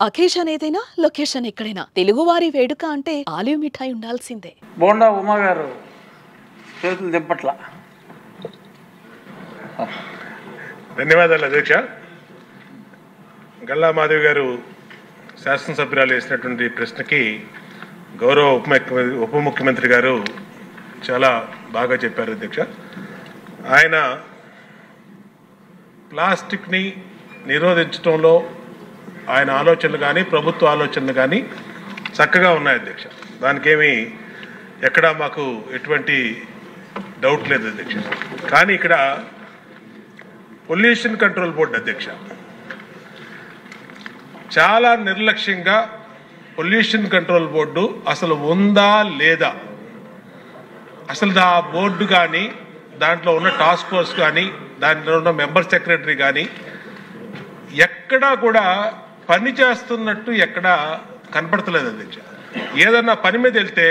Occasion ఏదైనా location ఎక్కడైనా తెలుగువారి వేడుక అంటే ఆలివ్ మిఠాయి ఉండాల్సిందే. బోండా ఉమా గారు చేతులు దింపట్ల. ధన్యవాదాలు అధ్యక్ష. గల్లా మాధవి గారు శాసనసభ్యురాలు వేసినటువంటి ప్రశ్నకి గౌరవ ఉప ముఖ్యమంత్రి గారు చాలా బాగా చెప్పారు అధ్యక్ష. ఆయన ప్లాస్టిక్ని నిరోధించడంలో ఆయన ఆలోచనలు కానీ ప్రభుత్వ ఆలోచనలు కానీ చక్కగా ఉన్నాయి అధ్యక్ష. దానికేమీ ఎక్కడా మాకు ఎటువంటి డౌట్ లేదు అధ్యక్ష. కానీ ఇక్కడ పొల్యూషన్ కంట్రోల్ బోర్డు అధ్యక్ష చాలా నిర్లక్ష్యంగా పొల్యూషన్ కంట్రోల్ బోర్డు అసలు ఉందా లేదా, అసలు ఆ బోర్డు కానీ దాంట్లో ఉన్న టాస్క్ ఫోర్స్ కానీ దాంట్లో ఉన్న మెంబర్ సెక్రటరీ కానీ ఎక్కడా కూడా పని చేస్తున్నట్టు ఎక్కడా కనపడతలేదు అధ్యక్ష. ఏదన్నా పని మీద వెళ్తే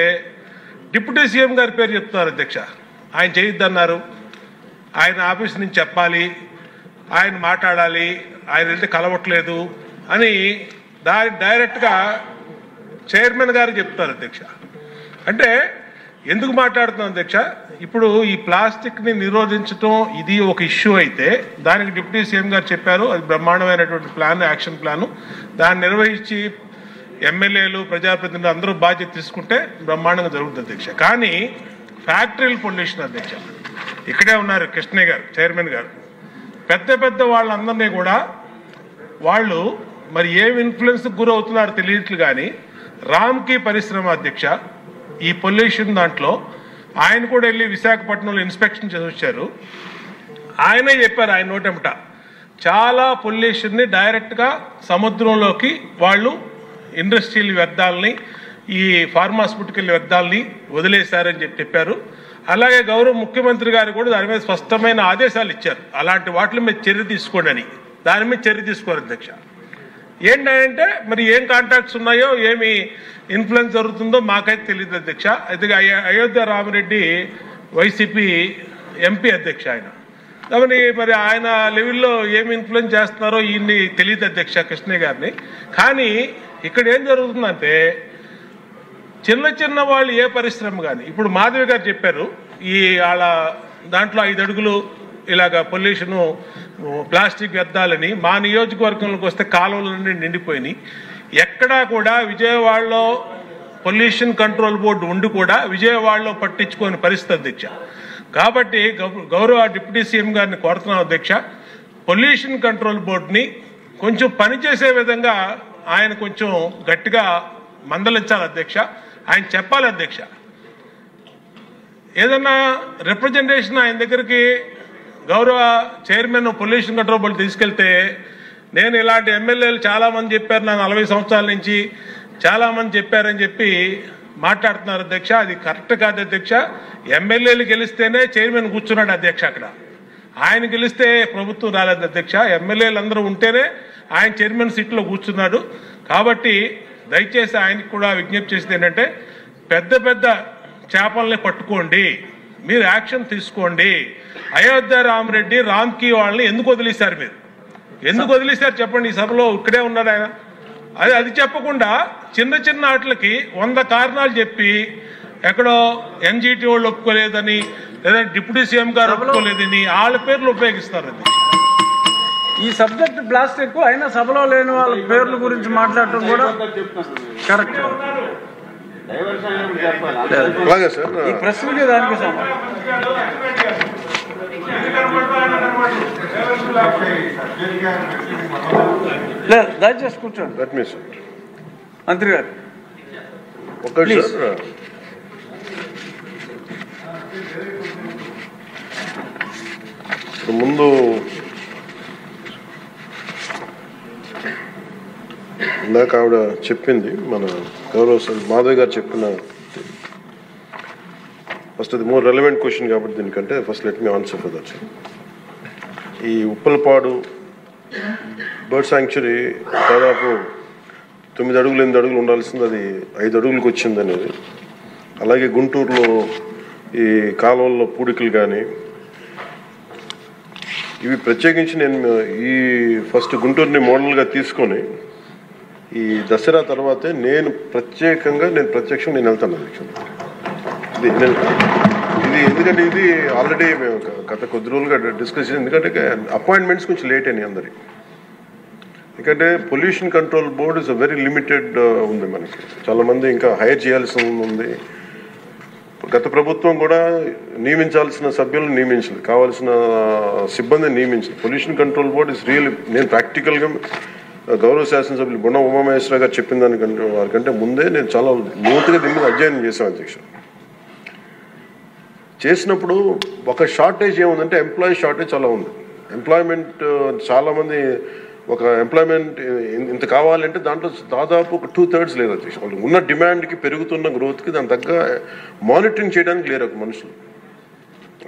డిప్యూటీ సీఎం గారి పేరు చెప్తున్నారు అధ్యక్ష. ఆయన చేయొద్దన్నారు, ఆయన ఆఫీస్ నుంచి చెప్పాలి, ఆయన మాట్లాడాలి, ఆయన వెళ్తే కలవట్లేదు అని డైరెక్ట్గా చైర్మన్ గారు చెప్తారు అధ్యక్ష. అంటే ఎందుకు మాట్లాడుతున్నాం అధ్యక్ష, ఇప్పుడు ఈ ప్లాస్టిక్ని నిరోధించడం ఇది ఒక ఇష్యూ అయితే దానికి డిప్యూటీ సీఎం గారు చెప్పారు, అది బ్రహ్మాండమైనటువంటి ప్లాన్, యాక్షన్ ప్లాను. దాన్ని నిర్వహించి ఎమ్మెల్యేలు ప్రజాప్రతినిధులు అందరూ బాధ్యత తీసుకుంటే బ్రహ్మాండంగా జరుగుతుంది అధ్యక్ష. కానీ ఫ్యాక్టరీల పొల్యూషన్ అధ్యక్ష, ఇక్కడే ఉన్నారు కృష్ణయ్య గారు చైర్మన్ గారు, పెద్ద పెద్ద వాళ్ళందరినీ కూడా వాళ్ళు మరి ఏం ఇన్ఫ్లుయెన్స్కి గురవుతున్నారో తెలియట్లు. కానీ రామ్కి పరిశ్రమ అధ్యక్ష ఈ పొల్యూషన్ దాంట్లో ఆయన కూడా వెళ్ళి విశాఖపట్నంలో ఇన్స్పెక్షన్ చేసి వచ్చారు. ఆయనే చెప్పారు ఆయన నోటెంట చాలా పొల్యూషన్ని డైరెక్ట్గా సముద్రంలోకి వాళ్ళు ఇండస్ట్రియల్ వ్యర్థాలని ఈ ఫార్మాస్యూటికల్ వ్యర్థాలని వదిలేశారని చెప్పారు. అలాగే గౌరవ ముఖ్యమంత్రి గారు కూడా దాని మీద స్పష్టమైన ఆదేశాలు ఇచ్చారు, అలాంటి వాటి మీద చర్య తీసుకోండి అని. దాని మీద చర్య తీసుకోరు అధ్యక్ష. ఏంటంటే మరి ఏం కాంటాక్ట్స్ ఉన్నాయో ఏమి ఇన్ఫ్లుయెన్స్ జరుగుతుందో మాకైతే తెలియదు అధ్యక్ష. అయితే అయోధ్య రామిరెడ్డి వైసీపీ ఎంపీ అధ్యక్ష ఆయన, కాబట్టి మరి ఆయన లెవెల్లో ఏమి ఇన్ఫ్లుయెన్స్ చేస్తున్నారో ఈయన్ని తెలియదు అధ్యక్ష కృష్ణయ్య గారిని. కానీ ఇక్కడ ఏం జరుగుతుందంటే చిన్న చిన్న వాళ్ళు ఏ పరిశ్రమ కానీ, ఇప్పుడు మాధవి గారు చెప్పారు ఈ వాళ్ళ దాంట్లో 5 అడుగులు ఇలాగ పొల్యూషను ప్లాస్టిక్ వ్యర్థాలని మా నియోజకవర్గంలోకి వస్తే కాలువలన్నీ నిండిపోయినాయి. ఎక్కడా కూడా విజయవాడలో పొల్యూషన్ కంట్రోల్ బోర్డు ఉండి కూడా విజయవాడలో పట్టించుకోని పరిస్థితి అధ్యక్ష. కాబట్టి గౌరవ డిప్యూటీ సీఎం గారిని కోరుతున్నాం అధ్యక్ష, పొల్యూషన్ కంట్రోల్ బోర్డుని కొంచెం పనిచేసే విధంగా ఆయన కొంచెం గట్టిగా మందలించాలి అధ్యక్ష. ఆయన చెప్పాలి అధ్యక్ష, ఏదన్నా రిప్రజెంటేషన్ ఆయన దగ్గరికి గౌరవ చైర్మన్ పొల్యూషన్ కంట్రోల్ బోర్డు తీసుకెళ్తే, నేను ఇలాంటి ఎమ్మెల్యేలు చాలామంది చెప్పారు, నాకు 40 సంవత్సరాల నుంచి చాలామంది చెప్పారని చెప్పి మాట్లాడుతున్నారు అధ్యక్ష. అది కరెక్ట్ కాదు అధ్యక్ష. ఎమ్మెల్యేలు గెలిస్తేనే చైర్మన్ కూర్చున్నాడు అధ్యక్ష అక్కడ. ఆయన గెలిస్తే ప్రభుత్వం రాలేదు అధ్యక్ష. ఎమ్మెల్యేలు అందరూ ఉంటేనే ఆయన చైర్మన్ సీట్లో కూర్చున్నాడు. కాబట్టి దయచేసి ఆయనకు కూడా విజ్ఞప్తి చేసేది ఏంటంటే, పెద్ద పెద్ద చేపల్ని పట్టుకోండి, మీరు యాక్షన్ తీసుకోండి. అయోధ్య రామిరెడ్డి రామ్కి వాళ్ళని ఎందుకు వదిలేశారు, మీరు ఎందుకు వదిలేశారు చెప్పండి. ఈ సభలో ఇక్కడే ఉన్నారు ఆయన. అది చెప్పకుండా చిన్న చిన్న వాటికి 100 కారణాలు చెప్పి ఎక్కడో ఎన్జిటి వాళ్ళు ఒప్పుకోలేదని లేదా డిప్యూటీ సీఎం గారు ఒప్పుకోలేదని వాళ్ళ పేర్లు ఉపయోగిస్తారు. అది ఈ సబ్జెక్ట్ ప్లాస్టిక్ అయినా సభలో లేని వాళ్ళ పేర్ల గురించి మాట్లాడటం కూడా కరెక్ట్. ఈ ప్రశ్నకి దానికి లేదు, దయచేసి కూర్చోండి మంత్రి గారు. ముందు ఇందాక ఆవిడ చెప్పింది, మన గౌరవ మాధవి గారు చెప్పిన ఫస్ట్ అది మోర్ రెలవెంట్ క్వశ్చన్ కాబట్టి దీనికంటే first let me answer for that. ఈ ఉప్పలపాడు బర్డ్ శాంక్చురీ దాదాపు 9 అడుగులు 8 అడుగులు ఉండాల్సింది అది 5 అడుగులకు వచ్చింది అనేది. అలాగే గుంటూరులో ఈ కాలువల్లో పూడికలు కానీ ఇవి ప్రత్యేకించి నేను ఈ ఫస్ట్ గుంటూరుని మోడల్గా తీసుకొని ఈ దసరా తర్వాతే నేను ప్రత్యక్షంగా నేను వెళ్తాను అధ్యక్ష. ఇది ఎందుకంటే ఇది ఆల్రెడీ మేము గత కొద్ది రోజులుగా డిస్కస్ చేసి, ఎందుకంటే అపాయింట్మెంట్స్ కొంచెం లేట్ అయినాయి అందరికి. ఎందుకంటే pollution control board is very limited ఉంది మనకి, చాలామంది ఇంకా హైర్ చేయాల్సి ఉంది. గత ప్రభుత్వం కూడా నియమించాల్సిన సభ్యులను నియమించింది, కావాల్సిన సిబ్బందిని నియమించింది. Pollution control board is real, నేను ప్రాక్టికల్గా గౌరవ శాసనసభ్యులు బొండ ఉమామహేశ్వర గారు చెప్పిన దానికంటే వారికంటే ముందే నేను చాలా లోతుగా దీని మీద అధ్యయనం చేశాను అధ్యక్ష. చేసినప్పుడు ఒక షార్టేజ్ ఏముందంటే ఎంప్లాయీ షార్టేజ్ చాలా ఉంది. ఎంప్లాయ్మెంట్ చాలామంది ఒక ఎంప్లాయ్మెంట్ ఇంత కావాలంటే దాంట్లో దాదాపు ఒక 2/3 లేదు అధ్యక్ష. వాళ్ళు ఉన్న డిమాండ్కి పెరుగుతున్న గ్రోత్కి దాని తగ్గ మానిటరింగ్ చేయడానికి లేరు ఒక మనుషులు.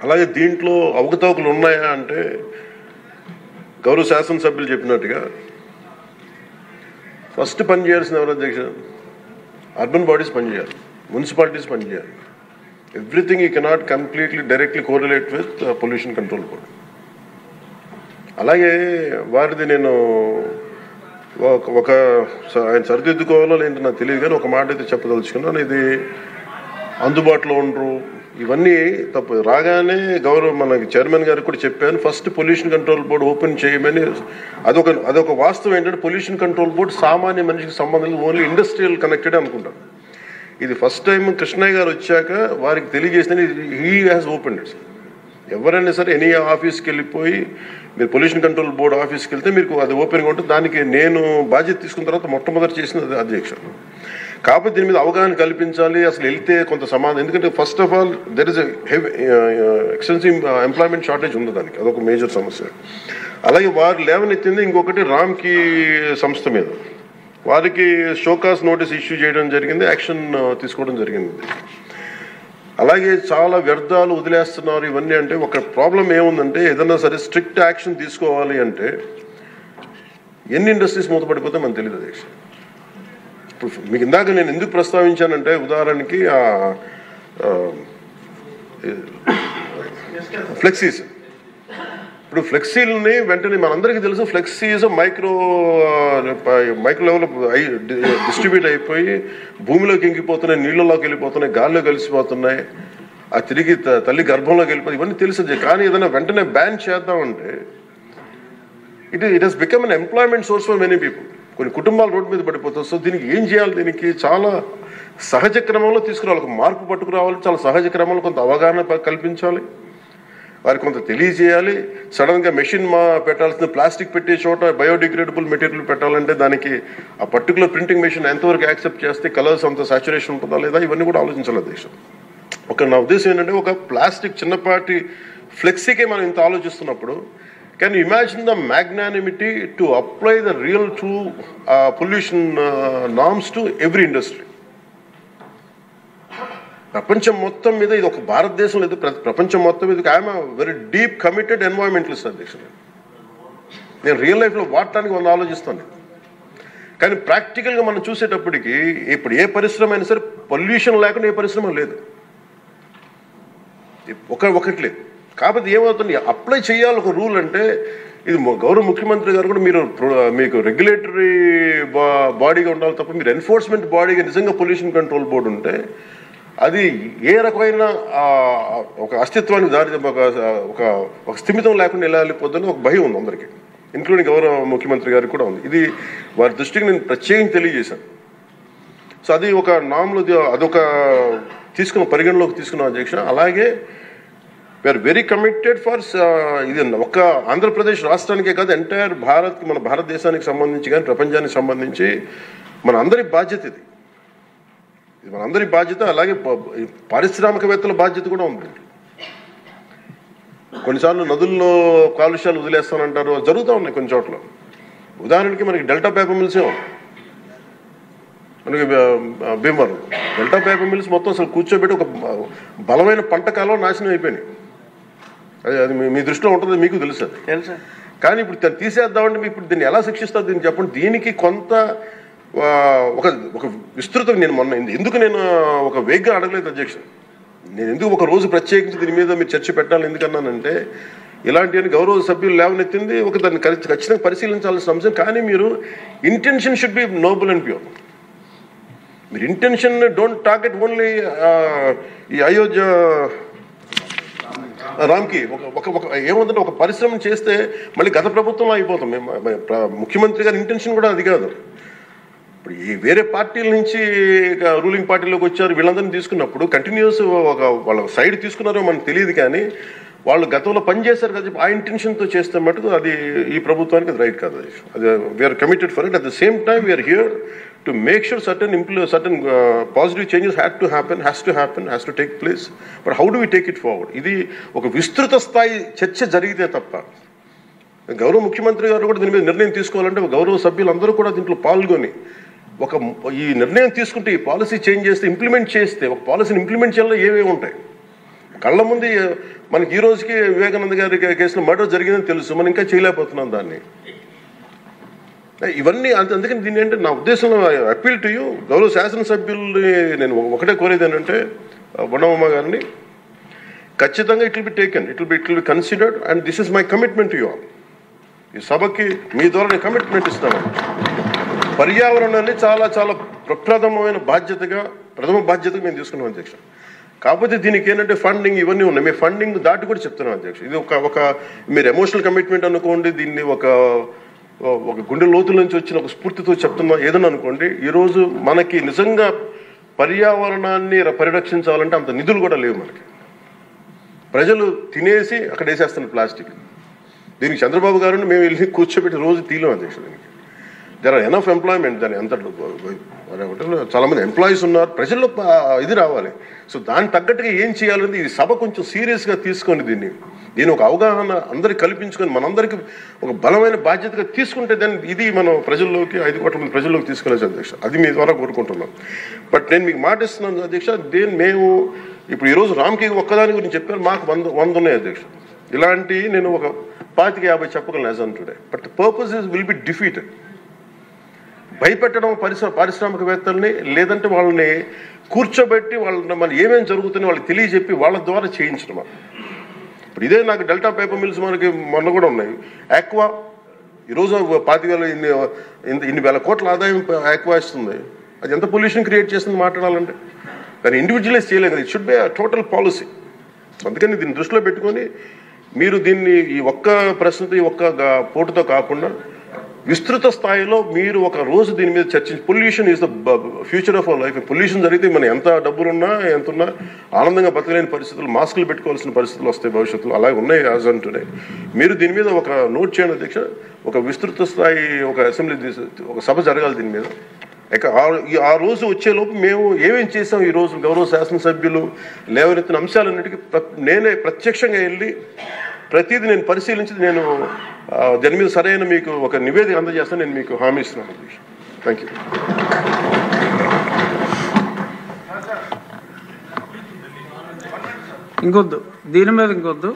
అలాగే దీంట్లో అవకతవకలు ఉన్నాయా అంటే గౌరవ శాసనసభ్యులు చెప్పినట్టుగా ఫస్ట్ పని చేయాల్సిన ఎవరు అధ్యక్ష? అర్బన్ బాడీస్ పనిచేయాలి, మున్సిపాలిటీస్ పనిచేయాలి. Everything you cannot completely directly correlate with pollution control board. అలాగే వారిది నేను ఒక ఆయన సరిదిద్దుకోవాలో లేదంటే నాకు తెలియదు, కానీ ఒక మాట అయితే చెప్పదలుచుకున్నాను. ఇది అందుబాటులో ఉండరు, ఇవన్నీ తప్పు. రాగానే మనకి చైర్మన్ గారికి కూడా చెప్పాను, first pollution control board open చేయమని. అదొక వాస్తవం ఏంటంటే పొల్యూషన్ కంట్రోల్ బోర్డు సామాన్య మనిషికి సంబంధం లేదు, ఓన్లీ ఇండస్ట్రియల్ కనెక్టెడ్ అనుకుంటాను. ఇది ఫస్ట్ టైం కృష్ణయ్య గారు వచ్చాక వారికి తెలియజేసిన హీ హ్యాస్ ఓపెన్ ఇట్. ఎవరైనా సరే ఎనీ ఆఫీస్కి వెళ్ళిపోయి మీరు పొల్యూషన్ కంట్రోల్ బోర్డు ఆఫీస్కి వెళ్తే మీకు అది ఓపెన్గా ఉంటుంది. దానికి నేను బాధ్యత తీసుకున్న తర్వాత మొట్టమొదటి చేసినది అధ్యక్ష. కాకపోతే దీని మీద అవగాహన కల్పించాలి, అసలు వెళ్తే కొంత సమాధానం. ఎందుకంటే first of all there is extensive employment shortage ఉంది, దానికి అదొక మేజర్ సమస్య. అలాగే వారు లేవనెత్తింది ఇంకొకటి రామ్కి సంస్థ మీద, వారికి షోకాస్ నోటీస్ ఇష్యూ చేయడం జరిగింది, యాక్షన్ తీసుకోవడం జరిగింది. అలాగే చాలా వ్యర్థాలు వదిలేస్తున్నారు ఇవన్నీ. అంటే ఒక ప్రాబ్లం ఏముందంటే ఏదన్నా సరే స్ట్రిక్ట్ యాక్షన్ తీసుకోవాలి అంటే ఎన్ని ఇండస్ట్రీస్ మూతపడిపోతే మనకు తెలియదు అధ్యక్ష. ఇప్పుడు మీకు ఇందాక నేను ఎందుకు ప్రస్తావించానంటే ఉదాహరణకి ఫ్లెక్సీస్. ఇప్పుడు ఫ్లెక్సీలని వెంటనే మనందరికీ తెలుసు, ఫ్లెక్సీస్ మైక్రో లెవెల్ డిస్ట్రిబ్యూట్ అయిపోయి భూమిలోకి ఇంకిపోతున్నాయి, నీళ్ళలోకి వెళ్ళిపోతున్నాయి, గాల్లో కలిసిపోతున్నాయి, ఆ తిరిగి తల్లి గర్భంలోకి వెళ్ళిపోతుంది, ఇవన్నీ తెలుసు. కానీ ఏదైనా వెంటనే బ్యాన్ చేద్దామంటే it has become an employment source for many people. కొన్ని కుటుంబాలు రోడ్డు మీద పడిపోతాయి. సో దీనికి ఏం చేయాలి? దీనికి చాలా సహజ క్రమంలో తీసుకురావాలి, ఒక మార్పు పట్టుకురావాలి, చాలా సహజ క్రమంలో కొంత అవగాహన కల్పించాలి, వారికి కొంత తెలియజేయాలి. సడన్గా మెషిన్ పెట్టాల్సిన ప్లాస్టిక్ పెట్టే చోట బయోడిగ్రేడబుల్ మెటీరియల్ పెట్టాలంటే దానికి ఆ పర్టికులర్ ప్రింటింగ్ మెషిన్ ఎంతవరకు యాక్సెప్ట్ చేస్తే కలర్స్ అంత సాచురేషన్ ఉంటుందా లేదా, ఇవన్నీ కూడా ఆలోచించాలి అధ్యక్ష. నా ఉద్దేశం ఏంటంటే ఒక ప్లాస్టిక్ చిన్నపాటి ఫ్లెక్సీకే మనం ఇంత ఆలోచిస్తున్నప్పుడు can you imagine the magnanimity to apply the real true pollution norms to every industry. ప్రపంచం మొత్తం మీద ఇది ఒక భారతదేశం లేదు, ప్రపంచం మొత్తం మీద I'm very deep committed environmentalist అధ్యక్ష. నేను రియల్ లైఫ్లో వాడటానికి వంద ఆలోచిస్తాను. కానీ ప్రాక్టికల్గా మనం చూసేటప్పటికి ఇప్పుడు ఏ పరిశ్రమ అయినా సరే పొల్యూషన్ లేకుండా ఏ పరిశ్రమ లేదు, ఒకటి లేదు. కాబట్టి ఏమవుతుంది, అప్లై చేయాలి ఒక రూల్. అంటే ఇది గౌరవ ముఖ్యమంత్రి గారు కూడా మీకు రెగ్యులేటరీ బాడీగా ఉండాలి తప్ప మీరు ఎన్ఫోర్స్మెంట్ బాడీగా నిజంగా పొల్యూషన్ కంట్రోల్ బోర్డు ఉంటే అది ఏ రకమైన ఒక అస్తిత్వానికి దారి ఒక స్థిమితం లేకుండా ఎలా వెళ్ళిపోతుందని ఒక భయం ఉంది అందరికీ, ఇంక్లూడింగ్ గౌరవ ముఖ్యమంత్రి గారికి కూడా ఉంది. ఇది వారి దృష్టికి నేను ప్రత్యేకంగా తెలియజేశాను. సో అది ఒక నామ్లో అదొక పరిగణలోకి తీసుకున్నాం అధ్యక్ష. అలాగే వీఆర్ వెరీ కమిటెడ్ ఫర్ ఇది ఒక్క ఆంధ్రప్రదేశ్ రాష్ట్రానికే కాదు, ఎంటైర్ మన భారతదేశానికి సంబంధించి కానీ ప్రపంచానికి సంబంధించి మన అందరి బాధ్యత ఇది మనందరి బాధ్యత. అలాగే పారిశ్రామికవేత్తల బాధ్యత కూడా ఉంది. కొన్నిసార్లు నదుల్లో కాలుష్యాలు వదిలేస్తానంటారు, జరుగుతూ ఉన్నాయి కొన్ని చోట్ల. ఉదాహరణకి మనకి డెల్టా పేపర్ మిల్సే ఉంది, మనకి భీమవరం డెల్టా పేపర్ మిల్స్ మొత్తం అసలు కూర్చోబెట్టి ఒక బలమైన పంట కాలం నాశనం అయిపోయినాయి. అది మీ దృష్టిలో ఉంటుంది, మీకు తెలుసు. కానీ ఇప్పుడు తీసేద్దామంటే ఇప్పుడు దీన్ని ఎలా శిక్షిస్తారు దీన్ని చెప్పండి. దీనికి కొంత ఒక విస్తృతం నేను ఎందుకు ఒక వేగ్గా అడగలేదు అధ్యక్ష. నేను ఎందుకు ఒక రోజు ప్రత్యేకించి దీని మీద మీరు చర్చ పెట్టాలి ఎందుకన్నానంటే ఇలాంటివన్నీ గౌరవ సభ్యులు లేవనెత్తింది ఒక దాన్ని ఖచ్చితంగా పరిశీలించాల్సిన అంశం. కానీ మీరు intention should be Nobel and pure. మీరు ఇంటెన్షన్ డోంట్ టార్గెట్ ఓన్లీ ఈ అయోధ్య రామ్కి ఏముందంటే ఒక పరిశ్రమ చేస్తే మళ్ళీ గత ప్రభుత్వంలో అయిపోతాం. ముఖ్యమంత్రి గారి ఇంటెన్షన్ కూడా అది కాదు. ఇప్పుడు ఈ వేరే పార్టీల నుంచి రూలింగ్ పార్టీలోకి వచ్చారు, వీళ్ళందరినీ తీసుకున్నప్పుడు కంటిన్యూస్ వాళ్ళ సైడ్ తీసుకున్నారో మనకు తెలియదు. కానీ వాళ్ళు గతంలో పనిచేశారు కదా, ఆ ఇంటెన్షన్తో చేస్తే మటుకు అది ఈ ప్రభుత్వానికి అది రైట్ కాదు. అది we're committed for it. At the same time we're here to make sure certain positive changes has to take place. But how do we take it forward? ఇది ఒక విస్తృత స్థాయి చర్చ జరిగితే తప్ప గౌరవ ముఖ్యమంత్రి గారు కూడా దీని మీద నిర్ణయం తీసుకోవాలంటే గౌరవ సభ్యులందరూ కూడా దీంట్లో పాల్గొని ఈ నిర్ణయం తీసుకుంటే, ఈ పాలసీ చేంజ్ చేస్తే, ఇంప్లిమెంట్ చేస్తే, ఒక పాలసీని ఇంప్లిమెంట్ చేయాలో ఏమేమి ఉంటాయి కళ్ళ ముందు. మనకి ఈ రోజుకి వివేకానంద గారి కేసులో మర్డర్ జరిగిందని తెలుసు, మనం ఇంకా చేయలేకపోతున్నాం దాన్ని. ఇవన్నీ అందుకని దీన్ని ఏంటంటే నా ఉద్దేశంలో అపీల్ టు యూ, గౌరవ శాసనసభ్యుల్ని నేను ఒకటే కోరేది ఏంటంటే బొండమ్మ గారిని ఖచ్చితంగా it will be taken, it will be considered and this is my commitment to you all. ఈ సభకి మీ ద్వారా నేను కమిట్మెంట్ ఇస్తాను. పర్యావరణాన్ని చాలా చాలా ప్రథమ బాధ్యతగా మేము తీసుకున్నాం అధ్యక్ష. కాకపోతే దీనికి ఏంటంటే ఫండింగ్ ఇవన్నీ ఉన్నాయి. మేము ఫండింగ్ దాటి కూడా చెప్తున్నాం అధ్యక్ష. ఇది ఒక మీరు ఎమోషనల్ కమిట్మెంట్ అనుకోండి, దీన్ని ఒక గుండె లోతుల నుంచి వచ్చిన ఒక స్ఫూర్తితో చెప్తున్నా ఏదన్నా అనుకోండి. ఈరోజు మనకి నిజంగా పర్యావరణాన్ని పరిరక్షించాలంటే అంత నిధులు కూడా లేవు మనకి. ప్రజలు తినేసి అక్కడ వేసేస్తున్న ప్లాస్టిక్. దీనికి చంద్రబాబు గారిని మేము వెళ్ళి కూర్చోబెట్టి రోజు తీయలేం అధ్యక్ష. దీనికి దేర్ ఆర్ ఎనఫ్ ఎంప్లాయ్మెంట్. దాని ఎంత చాలా మంది ఎంప్లాయీస్ ఉన్నారు, ప్రజల్లో ఇది రావాలి. సో దానికి తగ్గట్టుగా ఏం చేయాలని ఈ సభ కొంచెం సీరియస్గా తీసుకొని దీన్ని ఒక అవగాహన అందరికి కల్పించుకొని మనందరికీ ఒక బలమైన బాధ్యతగా తీసుకుంటే దాన్ని ఇది మనం ప్రజల్లోకి 5 కోట్ల మంది ప్రజల్లోకి తీసుకెళ్ళచ్చు అధ్యక్ష. అది మీ ద్వారా కోరుకుంటున్నాం. బట్ నేను మీకు మాట ఇస్తున్నాను అధ్యక్ష, మేము ఇప్పుడు ఈరోజు రామ్కి ఒక్కదాని గురించి చెప్పారు, మాకు 100 ఉన్నాయి అధ్యక్ష. ఇలాంటి నేను ఒక 25-50 చెప్పగలను as on today. But the purpose will be defeated. భయపెట్టడం పారిశ్రామికవేత్తల్ని, లేదంటే వాళ్ళని కూర్చోబెట్టి వాళ్ళని మన ఏమేమి జరుగుతుందో వాళ్ళకి తెలియజెప్పి వాళ్ళ ద్వారా చేయించడం. ఇప్పుడు ఇదే నాకు డెల్టా పేపర్ మిల్స్ మనకి మొన్న కూడా ఉన్నాయి. ఆక్వా ఈరోజు 25,000 ఇన్ని వేల కోట్ల ఆదాయం ఆక్వా ఇస్తుంది. అది ఎంత పొల్యూషన్ క్రియేట్ చేస్తుంది మాట్లాడాలంటే. కానీ ఇండివిజువలైజ్ చేయలేదు కదా, it should be total policy. అందుకని దీన్ని దృష్టిలో పెట్టుకొని మీరు దీన్ని ఈ ఒక్క ప్రశ్నతో ఈ ఒక్క పోటుతో కాకుండా విస్తృత స్థాయిలో మీరు ఒక రోజు దీని మీద చర్చించి, pollution is the future of our life. Pollution జరిగితే మనం ఎంత డబ్బులున్నా ఎంతున్నా ఆనందంగా బతకలేని పరిస్థితులు, మాస్కులు పెట్టుకోవాల్సిన పరిస్థితులు వస్తాయి భవిష్యత్తులో. అలాగే ఉన్నాయి యాజ్ ఆన్ టుడే. మీరు దీని మీద ఒక నోట్ చేయండి అధ్యక్ష. ఒక విస్తృత స్థాయి ఒక అసెంబ్లీ ఒక సభ జరగాలి దీని మీద. ఆ రోజు వచ్చేలోపు మేము ఏమేం చేసాం, ఈ రోజు గౌరవ శాసనసభ్యులు లేవనెత్తిన అంశాలన్నిటికీ నేనే ప్రత్యక్షంగా వెళ్ళి ప్రతిదీ నేను పరిశీలించి నేను దాని మీద సరైన మీకు ఒక నివేదిక అందజేస్తాను. నేను మీకు హామీ ఇస్తున్నాను అధ్యక్ష. Thank you. ఇంకొద్దు, దీని మీద ఇంకొద్దు.